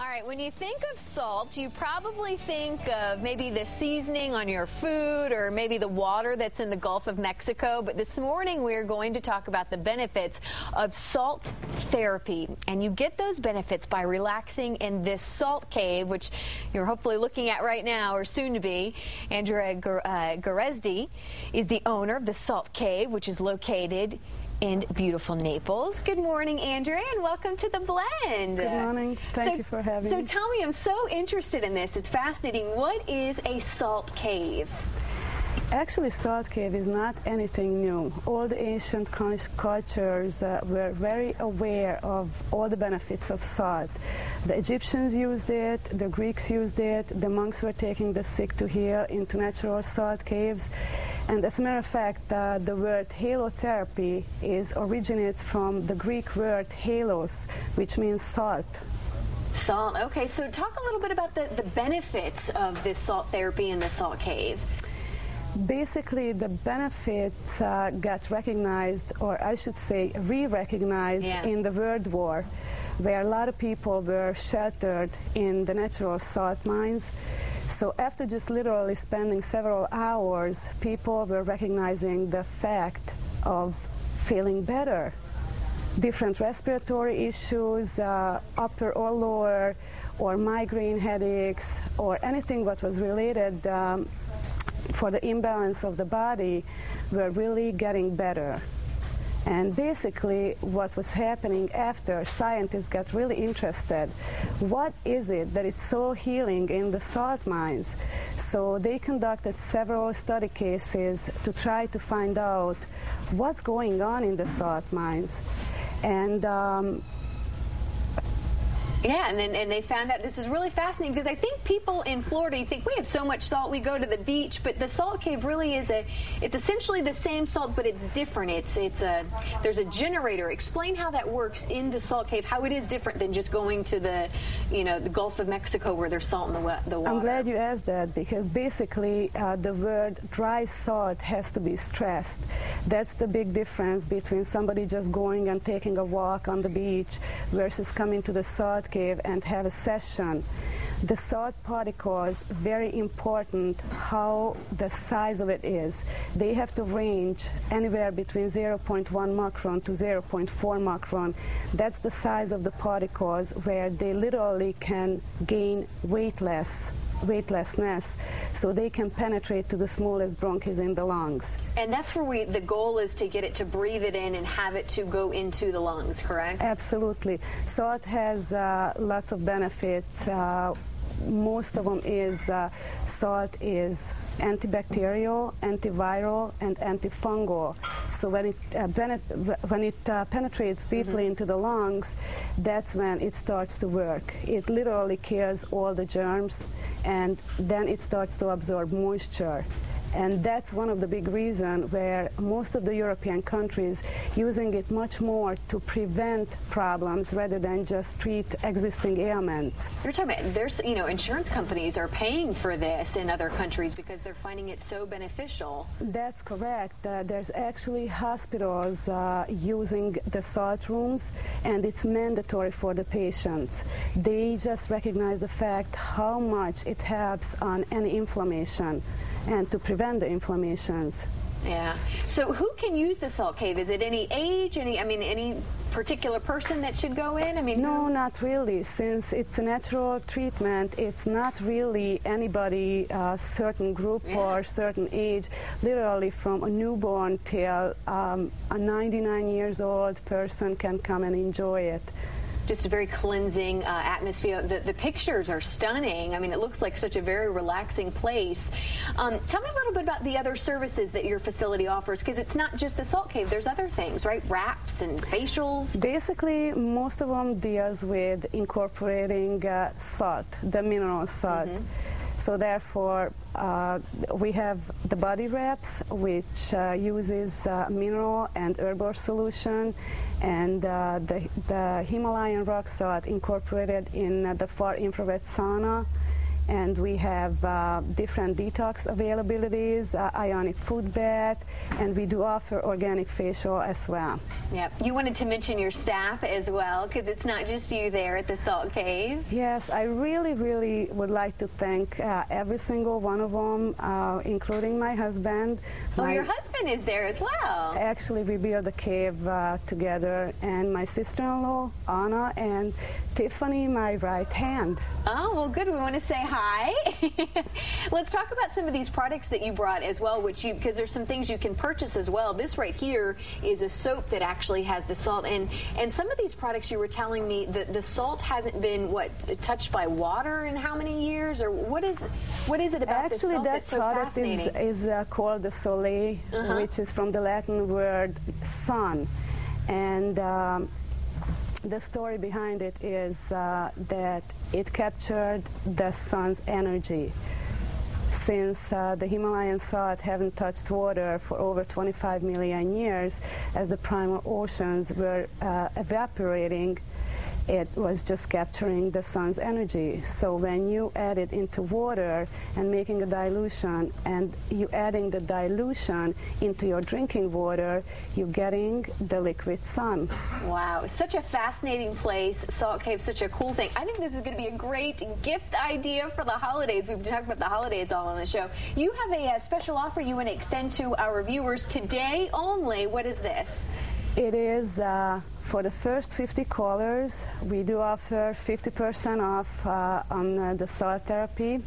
right, when you think of salt, you probably think of maybe the seasoning on your food or maybe the water that's in the Gulf of Mexico. But this morning we're going to talk about the benefits of salt therapy. And you get those benefits by relaxing in this salt cave, which you're hopefully looking at right now or soon to be. Andrea Geresdi is the owner of the Salt Cave, which is located in beautiful Naples. Good morning, Andrea, and welcome to The Blend. Good morning. Thank you for having me. So tell me, I'm so interested in this. It's fascinating. What is a salt cave? Actually, salt cave is not anything new. All the ancient cultures were very aware of all the benefits of salt. The Egyptians used it, the Greeks used it, the monks were taking the sick to heal into natural salt caves. And as a matter of fact, the word halotherapy originates from the Greek word halos, which means salt. Salt. Okay, so talk a little bit about the benefits of this salt therapy in the salt cave. Basically, the benefits got recognized, or I should say re-recognized, in the World War, where a lot of people were sheltered in the natural salt mines. So after just literally spending several hours, people were recognizing the fact of feeling better. Different respiratory issues, upper or lower, or migraine headaches, or anything that was related for the imbalance of the body were really getting better. And basically what was happening after, scientists got really interested. What is it that it's so healing in the salt mines? So they conducted several study cases to try to find out what's going on in the salt mines. And and they found out. This is really fascinating because I think people in Florida, you think we have so much salt, we go to the beach, but the salt cave really is it's essentially the same salt, but it's different. There's a generator. Explain how that works in the salt cave, how it is different than just going to the Gulf of Mexico where there's salt in the water. I'm glad you asked that, because basically the word dry salt has to be stressed. That's the big difference between somebody just going and taking a walk on the beach versus coming to the salt cave and have a session. The salt particles, very important how the size of it is. They have to range anywhere between 0.1 micron to 0.4 micron. That's the size of the particles where they literally can gain weightlessness, so they can penetrate to the smallest bronchs in the lungs. And that's where the goal is to get it to breathe it in and have it to go into the lungs, correct? Absolutely. Salt has lots of benefits. Most of them is salt is antibacterial, antiviral, and antifungal. So when it penetrates deeply into the lungs, that's when it starts to work. It literally kills all the germs, and then it starts to absorb moisture. And that's one of the big reasons where most of the European countries using it much more to prevent problems rather than just treat existing ailments. You're talking about there's, insurance companies are paying for this in other countries because they're finding it so beneficial. That's correct. There's actually hospitals using the salt rooms, and it's mandatory for the patients. They just recognize the fact how much it helps on any inflammation and to prevent the inflammations. Yeah. So who can use the salt cave? Is it any age, any particular person that should go in? No, not really. Since it's a natural treatment, it's not really anybody, certain group or certain age. Literally from a newborn till a 99 years old person can come and enjoy it. Just a very cleansing atmosphere. The pictures are stunning. It looks like such a very relaxing place. Tell me a little bit about the other services that your facility offers, because it's not just the salt cave. There's other things, right? Wraps and facials. Basically, most of them deals with incorporating salt, the mineral salt. So therefore, we have the body wraps, which uses mineral and herbal solution, and the Himalayan rock salt incorporated in the far infrared sauna. and we have different detox availabilities, ionic food bath, and we do offer organic facial as well. Yep. You wanted to mention your staff as well, because it's not just you there at the Salt Cave. Yes, I really would like to thank every single one of them, including my husband. Oh, your husband is there as well. Actually, we built the cave together, and my sister-in-law, Anna, and Tiffany, my right hand. Oh, well, good. We want to say hi. Let's talk about some of these products that you brought as well, because there's some things you can purchase as well. This right here is a soap that actually has the salt, and some of these products you were telling me that the salt hasn't been touched by water in how many years, or what is it about this salt that's so fascinating? Actually, that product is called the soleil, which is from the Latin word sun, and the story behind it is that it captured the sun's energy. Since the Himalayan salt haven't touched water for over 25 million years, as the primal oceans were evaporating, it was just capturing the sun's energy. So when you add it into water and making a dilution, and you adding the dilution into your drinking water, you're getting the liquid sun. Wow, such a fascinating place. Salt Cave, such a cool thing. I think this is going to be a great gift idea for the holidays. We've been talking about the holidays all on the show. You have a special offer you want to extend to our viewers today only. What is this? It is for the first 50 callers, we do offer 50% off on the salt therapy,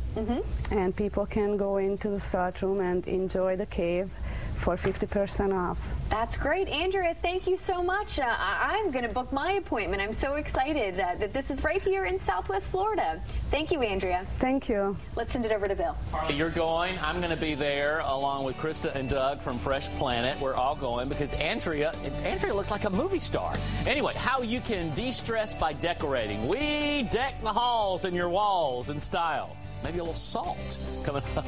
and people can go into the salt room and enjoy the cave for 50% off. That's great. Andrea, thank you so much. I'm going to book my appointment. I'm so excited that this is right here in Southwest Florida. Thank you, Andrea. Thank you. Let's send it over to Bill. You're going. I'm going to be there along with Krista and Doug from Fresh Planet. We're all going because Andrea looks like a movie star. Anyway, how you can de-stress by decorating. We deck the halls and your walls in style. Maybe a little salt coming up.